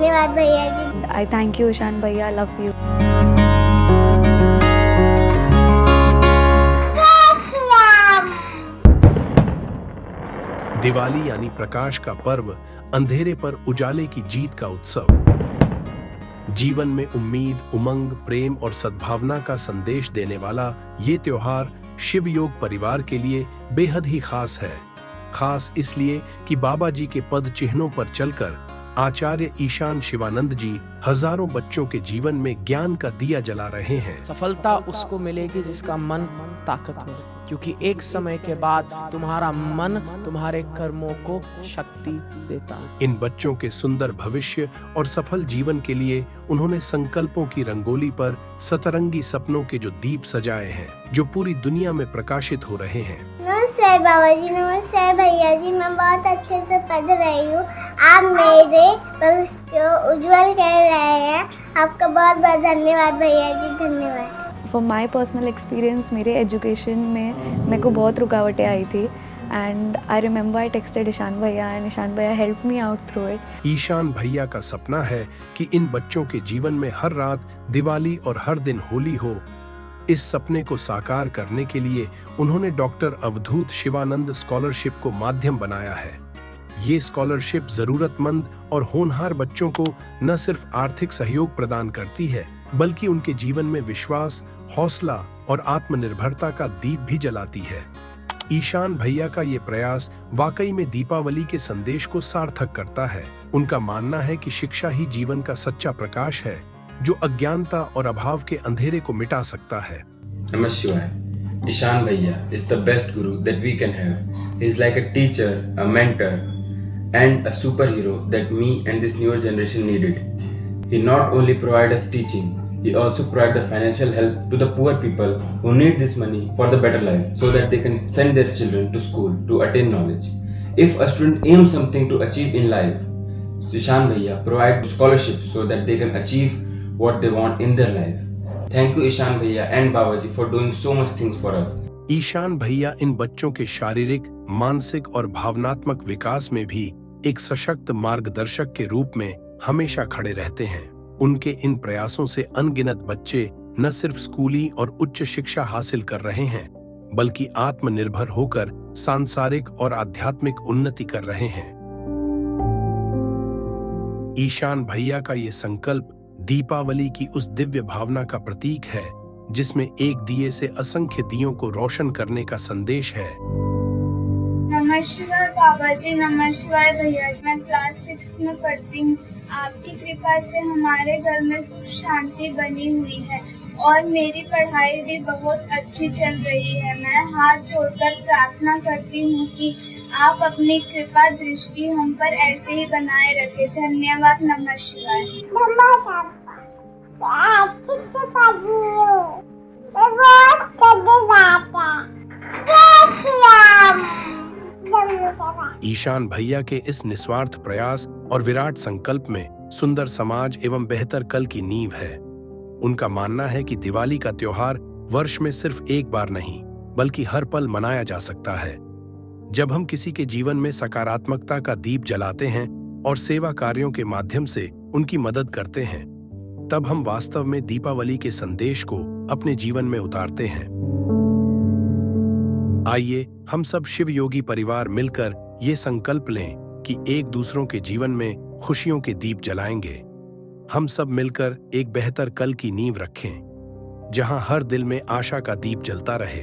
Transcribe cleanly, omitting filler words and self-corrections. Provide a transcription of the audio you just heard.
धन्यवाद भैया जी। I thank you, Ishan Bhaiya. I love you. Diwali यानी प्रकाश का पर्व, अंधेरे पर उजाले की जीत का उत्सव। जीवन में उम्मीद, उमंग, प्रेम और सद्भावना का संदेश देने वाला ये त्योहार शिव योग परिवार के लिए बेहद ही खास है। खास इसलिए कि बाबा जी के पद चिन्हों पर चलकर आचार्य ईशान शिवानंद जी हजारों बच्चों के जीवन में ज्ञान का दिया जला रहे हैं। सफलता उसको मिलेगी जिसका मन ताकतवर है, क्योंकि एक समय के बाद तुम्हारा मन तुम्हारे कर्मों को शक्ति देता है। इन बच्चों के सुंदर भविष्य और सफल जीवन के लिए उन्होंने संकल्पों की रंगोली पर सतरंगी सपनों के जो दीप सजाए हैं, जो पूरी दुनिया में प्रकाशित हो रहे हैं। नमस्ते बाबा जी, नमस्ते भैया जी, मैं बहुत अच्छे से पढ़ रही हूँ। आप मेरे भविष्य को उज्जवल कर रहे हैं। आपका बहुत बहुत धन्यवाद भैया जी, धन्यवाद। For my personal experience, मेरे एजुकेशन में मेरे को बहुत रुकावटें आई थी and I remember I texted Ishan भैया and ईशान भैया helped me out through it. Ishan भैया का सपना है कि इन बच्चों के जीवन में हर रात दिवाली और हर दिन होली हो। इस सपने को साकार करने के लिए उन्होंने डॉक्टर अवधूत शिवानंद स्कॉलरशिप को माध्यम बनाया है। ये स्कॉलरशिप जरूरतमंद और होनहार बच्चों को न सिर्फ आर्थिक सहयोग प्रदान करती है, बल्कि उनके जीवन में विश्वास, हौसला और आत्मनिर्भरता का दीप भी जलाती है। ईशान भैया का ये प्रयास वाकई में दीपावली के संदेश को सार्थक करता है। उनका मानना है कि शिक्षा ही जीवन का सच्चा प्रकाश है, जो अज्ञानता और अभाव के अंधेरे को मिटा सकता है। Namah Shivaya. Ishan Bhaiya is the best guru that we can have. He is like a teacher, a mentor, and a superhero that me and this newer generation needed. He not only provides us teaching, he also provides the financial help to the poor people who need this money for the better life, so that they can send their children to school to attain knowledge. If a student aims something to achieve in life, Ishan Bhaiya provides scholarship so that they can achieve what they want in their life. Thank you Ishan Bhaiya and Babaji for doing so much things for us. Ishan भैया इन बच्चों के शारीरिक, मानसिक और भावनात्मक विकास में भी एक सशक्त मार्गदर्शक के रूप में हमेशा खड़े रहते हैं। उनके इन प्रयासों से अनगिनत बच्चे न सिर्फ स्कूली और उच्च शिक्षा हासिल कर रहे हैं, बल्कि आत्मनिर्भर होकर सांसारिक और आध्यात्मिक उन्नति कर रहे हैं। ईशान भैया का ये संकल्प दीपावली की उस दिव्य भावना का प्रतीक है, जिसमें एक दिए से असंख्य दियों को रोशन करने का संदेश है। नमस्कार बाबा जी, नमस्कार भैया जी। मैं क्लास 6 में पढ़ती हूँ। आपकी कृपा से हमारे घर में सुख शांति बनी हुई है और मेरी पढ़ाई भी बहुत अच्छी चल रही है। मैं हाथ जोड़कर प्रार्थना करती हूँ कि आप अपनी कृपा दृष्टि हम पर ऐसे ही बनाए रखें। धन्यवाद। नमस्कार। ईशान भैया के इस निस्वार्थ प्रयास और विराट संकल्प में सुंदर समाज एवं बेहतर कल की नींव है। उनका मानना है कि दिवाली का त्योहार वर्ष में सिर्फ एक बार नहीं, बल्कि हर पल मनाया जा सकता है। जब हम किसी के जीवन में सकारात्मकता का दीप जलाते हैं और सेवा कार्यों के माध्यम से उनकी मदद करते हैं, तब हम वास्तव में दीपावली के संदेश को अपने जीवन में उतारते हैं। आइए हम सब शिव योगी परिवार मिलकर ये संकल्प लें कि एक दूसरों के जीवन में खुशियों के दीप जलाएंगे। हम सब मिलकर एक बेहतर कल की नींव रखें, जहां हर दिल में आशा का दीप जलता रहे।